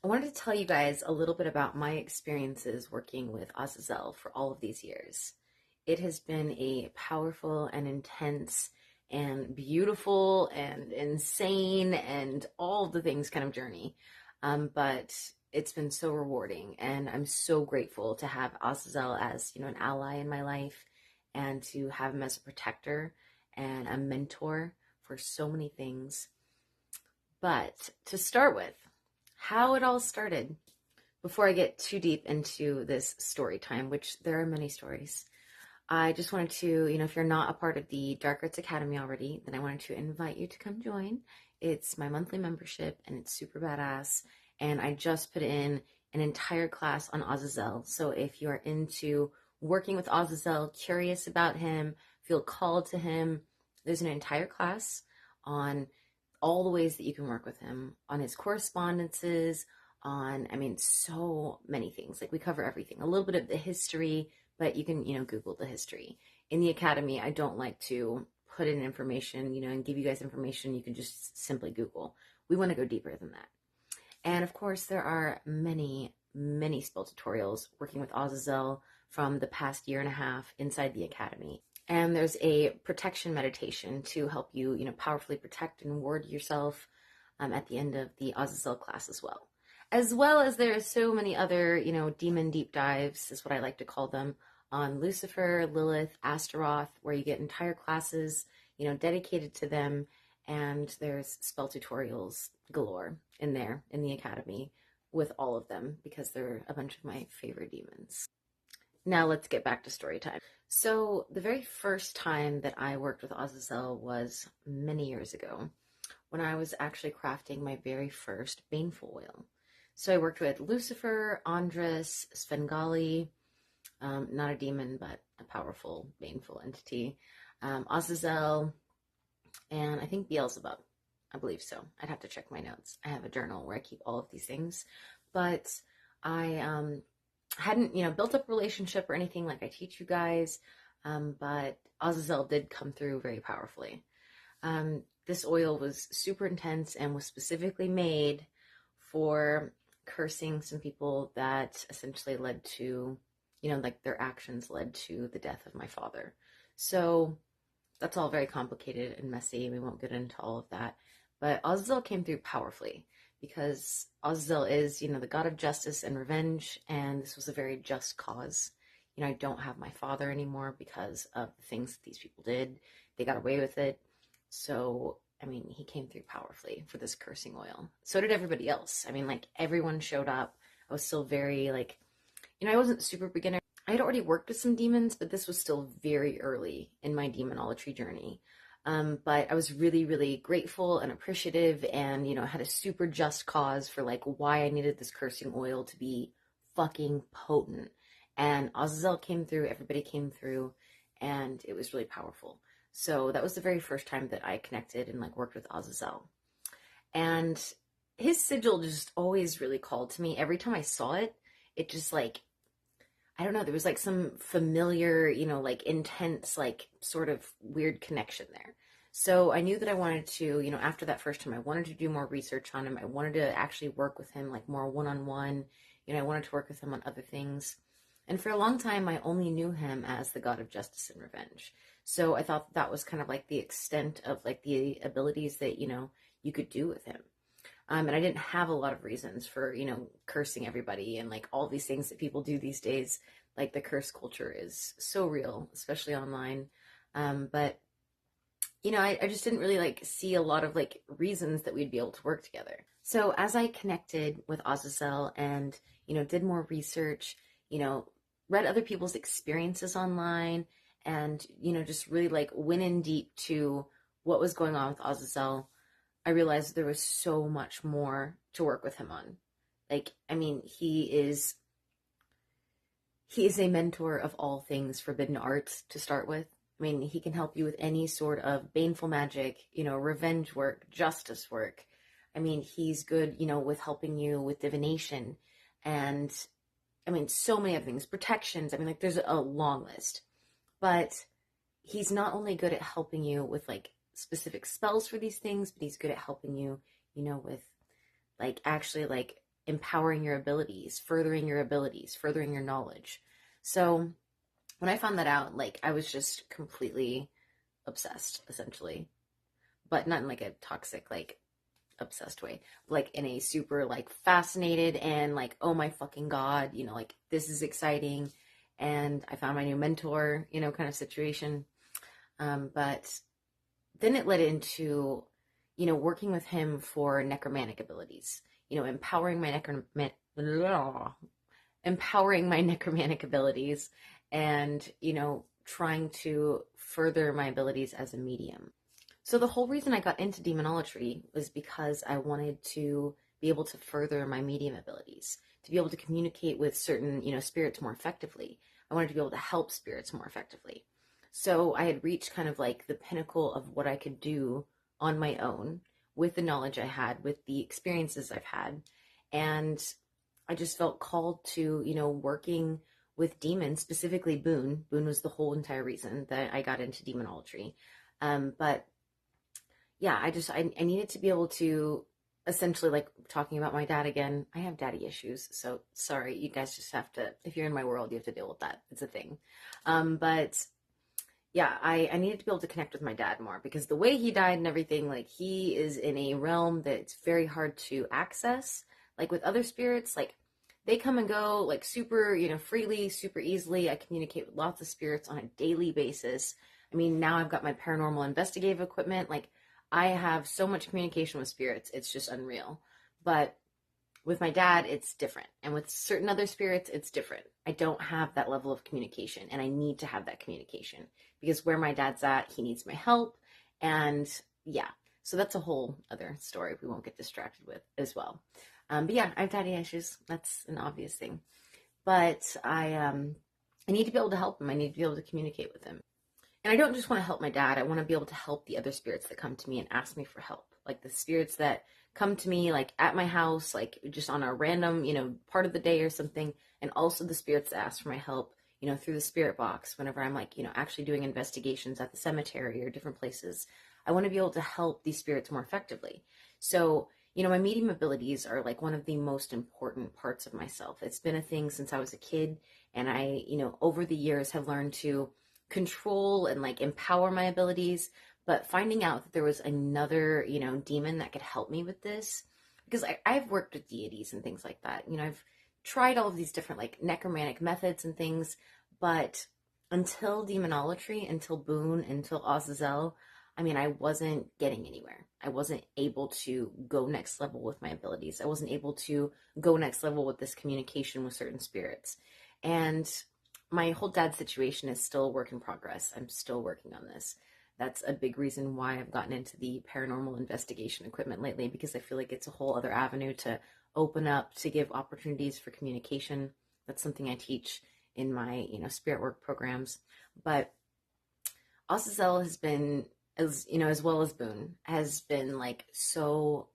I wanted to tell you guys a little bit about my experiences working with Azazel for all of these years. It has been a powerful and intense and beautiful and insane and all the things kind of journey. But it's been so rewarding, and I'm so grateful to have Azazel as, an ally in my life, and to have him as a protector and a mentor for so many things. But to start with, how it all started, before I get too deep into this story time, which there are many stories, I just wanted to, if you're not a part of the Dark Witch Academy already, then I wanted to invite you to come join. It's my monthly membership, and it's super badass. And I just put in an entire class on Azazel. So if you are into working with Azazel, curious about him, feel called to him, there's an entire class on all the ways that you can work with him, on his correspondences, on, so many things. Like, we cover everything, a little bit of the history, but you can, Google the history. In the academy, I don't like to put in information, and give you guys information you can just simply Google. We want to go deeper than that. And of course, there are many, many spell tutorials working with Azazel from the past year and a half inside the academy. And there's a protection meditation to help you, powerfully protect and ward yourself at the end of the Azazel class as well. As well as there are so many other, demon deep dives, is what I like to call them, on Lucifer, Lilith, Astaroth, where you get entire classes, dedicated to them. And there's spell tutorials galore in there, in the academy, with all of them, because they're a bunch of my favorite demons. Now let's get back to story time. So the very first time that I worked with Azazel was many years ago, when I was actually crafting my very first baneful oil. So I worked with Lucifer, Andres, Svengali, not a demon, but a powerful baneful entity, Azazel, and I think Beelzebub. I believe so. I'd have to check my notes. I have a journal where I keep all of these things. But I hadn't, built up a relationship or anything like I teach you guys. But Azazel did come through very powerfully. This oil was super intense and was specifically made for cursing some people that essentially led to, like their actions led to the death of my father. So that's all very complicated and messy. We won't get into all of that. But Azazel came through powerfully, because Azazel is, the god of justice and revenge, and this was a very just cause. I don't have my father anymore because of the things that these people did. They got away with it. So, he came through powerfully for this cursing oil. So did everybody else. Everyone showed up. I was still very, I wasn't super beginner. I had already worked with some demons, but this was still very early in my demonolatry journey. But I was really, really grateful and appreciative, and, had a super just cause for why I needed this cursing oil to be fucking potent. And Azazel came through, everybody came through, and it was really powerful. So that was the very first time that I connected and worked with Azazel. And his sigil just always really called to me. Every time I saw it, it just I don't know, there was some familiar, intense, sort of weird connection there. So I knew that I wanted to, after that first time, I wanted to do more research on him. I wanted to actually work with him more one-on-one. I wanted to work with him on other things. And for a long time, I only knew him as the god of justice and revenge. So I thought that was kind of the extent of the abilities that, you could do with him. And I didn't have a lot of reasons for, cursing everybody and all these things that people do these days. The curse culture is so real, especially online. But, I just didn't really see a lot of reasons that we'd be able to work together. So as I connected with Azazel and, did more research, read other people's experiences online, and, just really went in deep to what was going on with Azazel, I realized there was so much more to work with him on. He is a mentor of all things forbidden arts to start with. He can help you with any sort of baneful magic, revenge work, justice work. He's good, with helping you with divination and, so many other things, protections. There's a long list. But he's not only good at helping you with specific spells for these things, but he's good at helping you, with actually empowering your abilities, furthering your abilities, furthering your knowledge. So when I found that out, like, I was just completely obsessed, essentially, but not in like a toxic, like, obsessed way, like in a super like fascinated and like, oh my fucking god, you know, like this is exciting. And I found my new mentor, you know, kind of situation. But then it led into, you know, working with him for necromantic abilities, you know, empowering my necromantic abilities, and, you know, trying to further my abilities as a medium. So the whole reason I got into demonolatry was because I wanted to be able to further my medium abilities, to be able to communicate with certain, you know, spirits more effectively. I wanted to be able to help spirits more effectively. So I had reached kind of like the pinnacle of what I could do on my own with the knowledge I had, with the experiences I've had. And I just felt called to, you know, working with demons, specifically Boone. Boone was the whole entire reason that I got into demonolatry. But yeah, I needed to be able to essentially, like, talking about my dad again. I have daddy issues, so sorry, you guys just have to, if you're in my world, you have to deal with that. It's a thing. But yeah, I needed to be able to connect with my dad more, because the way he died and everything, like, he is in a realm that's very hard to access. Like with other spirits, like, they come and go like super, you know, freely, super easily. I communicate with lots of spirits on a daily basis. I mean, now I've got my paranormal investigative equipment. Like, I have so much communication with spirits, it's just unreal. But with my dad, it's different. And with certain other spirits, it's different. I don't have that level of communication, and I need to have that communication, because where my dad's at, he needs my help. And yeah, so that's a whole other story we won't get distracted with as well. But yeah, I have daddy issues. That's an obvious thing. But I need to be able to help him. I need to be able to communicate with him. And I don't just want to help my dad. I want to be able to help the other spirits that come to me and ask me for help. Like the spirits that come to me, like at my house, like just on a random, you know, part of the day or something. And also the spirits that ask for my help, you know, through the spirit box whenever I'm like, you know, actually doing investigations at the cemetery or different places. I want to be able to help these spirits more effectively. So, you know, my medium abilities are like one of the most important parts of myself. It's been a thing since I was a kid. And I, you know, over the years have learned to control and like empower my abilities. But finding out that there was another, you know, demon that could help me with this, because I've worked with deities and things like that. You know, I've tried all of these different like necromantic methods and things, but until demonolatry, until Boone, until Azazel, I mean, I wasn't getting anywhere. I wasn't able to go next level with my abilities. I wasn't able to go next level with this communication with certain spirits. And my whole dad situation is still a work in progress. I'm still working on this. That's a big reason why I've gotten into the paranormal investigation equipment lately, because I feel like it's a whole other avenue to open up, to give opportunities for communication. That's something I teach in my, you know, spirit work programs. But Azazel has been, as you know, as well as Boone, has been like so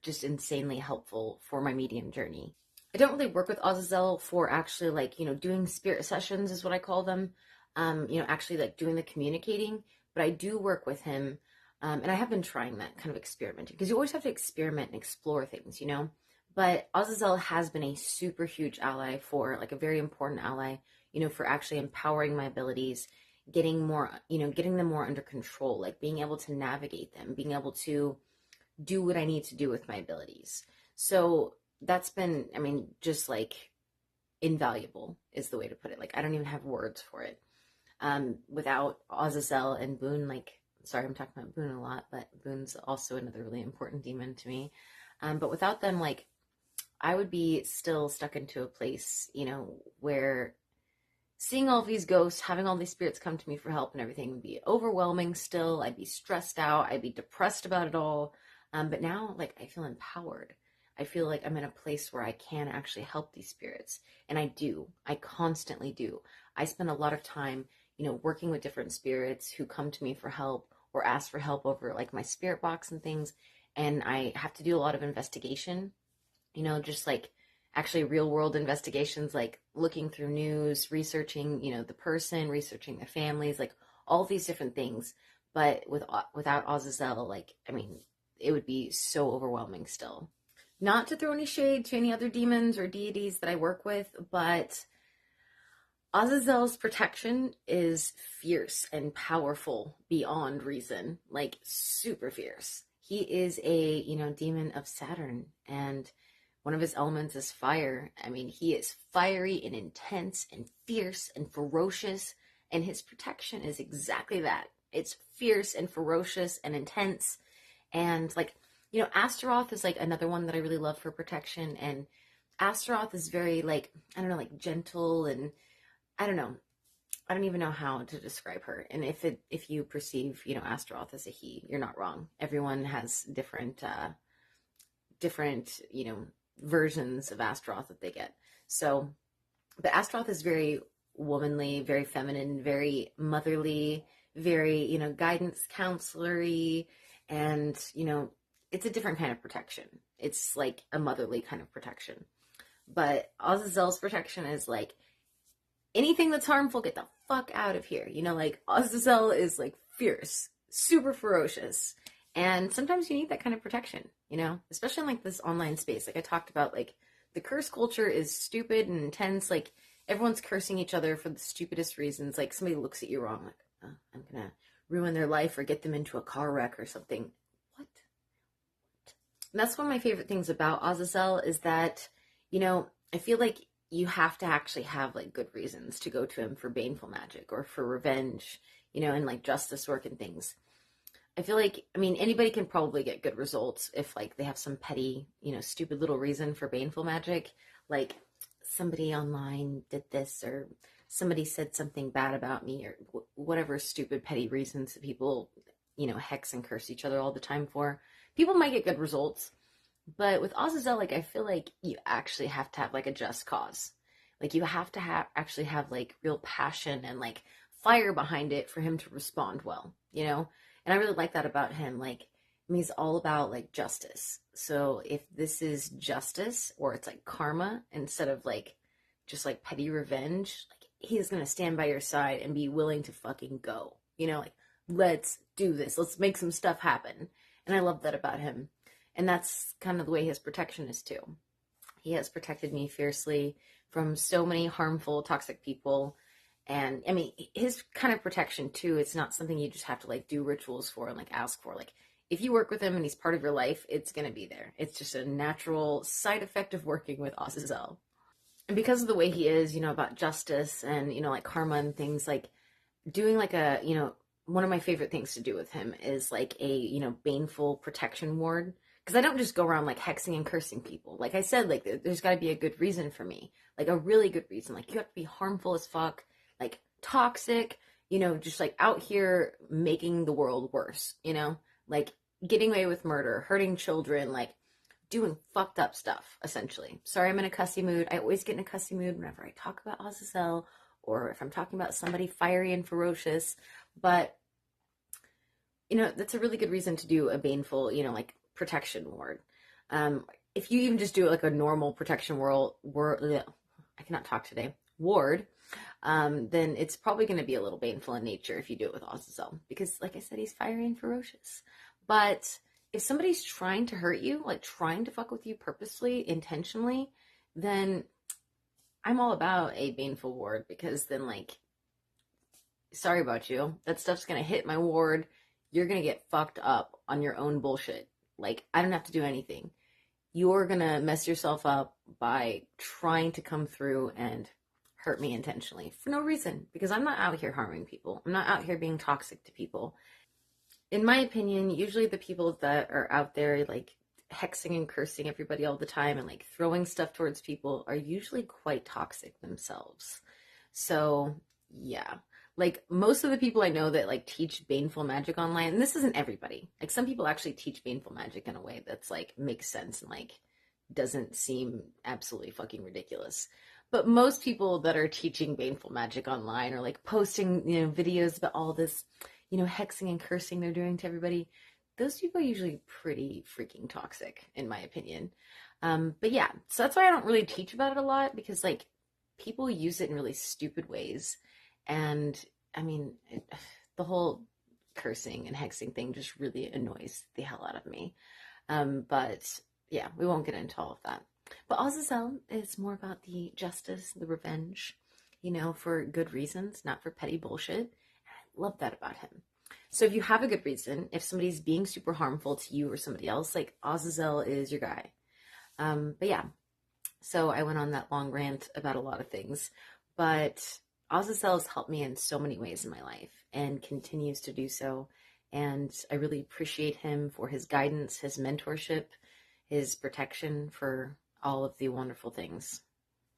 just insanely helpful for my medium journey. I don't really work with Azazel for actually, like, you know, doing spirit sessions is what I call them. You know, actually like doing the communicating, but I do work with him. And I have been trying that kind of experimenting, because you always have to experiment and explore things, you know. But Azazel has been a super huge ally, for like a very important ally, you know, for actually empowering my abilities, getting more, you know, getting them more under control, like being able to navigate them, being able to do what I need to do with my abilities. So that's been, I mean, just like invaluable is the way to put it. Like, I don't even have words for it. Without Azazel and Boone, like, sorry, I'm talking about Boone a lot, but Boone's also another really important demon to me. But without them, like, I would be still stuck into a place, you know, where seeing all these ghosts, having all these spirits come to me for help and everything would be overwhelming still. I'd be stressed out. I'd be depressed about it all. But now, like, I feel empowered. I feel like I'm in a place where I can actually help these spirits. And I do. I constantly do. I spend a lot of time, you know, working with different spirits who come to me for help or ask for help over like my spirit box and things. And I have to do a lot of investigation, you know, just like actually real world investigations, like looking through news, researching, you know, the person, researching their families, like all these different things. But without Azazel, like, I mean, it would be so overwhelming still. Not to throw any shade to any other demons or deities that I work with, but Azazel's protection is fierce and powerful beyond reason, like super fierce. He is a, demon of Saturn, and one of his elements is fire. I mean, he is fiery and intense and fierce and ferocious, and his protection is exactly that. It's fierce and ferocious and intense. And like, Astaroth is like another one that I really love for protection. And Astaroth is very like, I don't know, like gentle, and I don't know. I don't even know how to describe her. And if you perceive, Astaroth as a he, you're not wrong. Everyone has different, versions of Astaroth that they get. So, but Astaroth is very womanly, very feminine, very motherly, very, guidance counselory, and, it's a different kind of protection. It's like a motherly kind of protection. But Azazel's protection is like, anything that's harmful, get the fuck out of here. Like Azazel is like fierce, super ferocious. And sometimes you need that kind of protection, especially in like this online space. Like I talked about, like the curse culture is stupid and intense. Like everyone's cursing each other for the stupidest reasons. Like somebody looks at you wrong, like, oh, I'm going to ruin their life or get them into a car wreck or something. What? And that's one of my favorite things about Azazel is that, I feel like you have to actually have like good reasons to go to him for baneful magic or for revenge, and like justice work and things. I feel like, I mean, anybody can probably get good results if like they have some petty, stupid little reason for baneful magic. Like somebody online did this, or somebody said something bad about me, or whatever stupid petty reasons that people, hex and curse each other all the time for. People might get good results. But with Azazel, like, I feel like you actually have to have like a just cause. Like you have to actually have like real passion and like fire behind it for him to respond well, And I really like that about him. Like, I mean, he's all about like justice. So if this is justice or it's like karma instead of like just like petty revenge, like he's gonna stand by your side and be willing to fucking go. Like, let's do this. Let's make some stuff happen. And I love that about him. And that's kind of the way his protection is too. He has protected me fiercely from so many harmful, toxic people. And I mean, his kind of protection too, it's not something you just have to like do rituals for and like ask for. Like if you work with him and he's part of your life, it's going to be there. It's just a natural side effect of working with Azazel. And because of the way he is, about justice and, like karma and things, like doing like a, one of my favorite things to do with him is like a, baneful protection ward. Because I don't just go around like hexing and cursing people. Like I said, like there's got to be a good reason for me. Like a really good reason. Like you have to be harmful as fuck, like toxic, just like out here making the world worse, like getting away with murder, hurting children, like doing fucked up stuff, essentially. Sorry, I'm in a cussy mood. I always get in a cussy mood whenever I talk about Azazel or if I'm talking about somebody fiery and ferocious. But, that's a really good reason to do a baneful, like protection ward. If you even just do like a normal protection I cannot talk today, ward, then it's probably going to be a little baneful in nature if you do it with Azazel, because like I said, he's fiery and ferocious. But if somebody's trying to hurt you, like trying to fuck with you purposely, intentionally, then I'm all about a baneful ward, because then like, sorry about you, that stuff's going to hit my ward. You're going to get fucked up on your own bullshit. Like, I don't have to do anything. You're going to mess yourself up by trying to come through and hurt me intentionally for no reason, because I'm not out here harming people. I'm not out here being toxic to people. In my opinion, usually the people that are out there like hexing and cursing everybody all the time and like throwing stuff towards people are usually quite toxic themselves. So, yeah. Like most of the people I know that like teach baneful magic online, and this isn't everybody. Like some people actually teach baneful magic in a way that's like makes sense and like doesn't seem absolutely fucking ridiculous. But most people that are teaching baneful magic online or like posting, videos about all this, hexing and cursing they're doing to everybody, those people are usually pretty freaking toxic, in my opinion. But yeah, so that's why I don't really teach about it a lot, because like people use it in really stupid ways. And I mean, the whole cursing and hexing thing just really annoys the hell out of me. But yeah, we won't get into all of that. But Azazel is more about the justice, the revenge, for good reasons, not for petty bullshit. I love that about him. So if you have a good reason, if somebody's being super harmful to you or somebody else, like Azazel is your guy. But yeah, so I went on that long rant about a lot of things, but Azazel has helped me in so many ways in my life and continues to do so. And I really appreciate him for his guidance, his mentorship, his protection, for all of the wonderful things.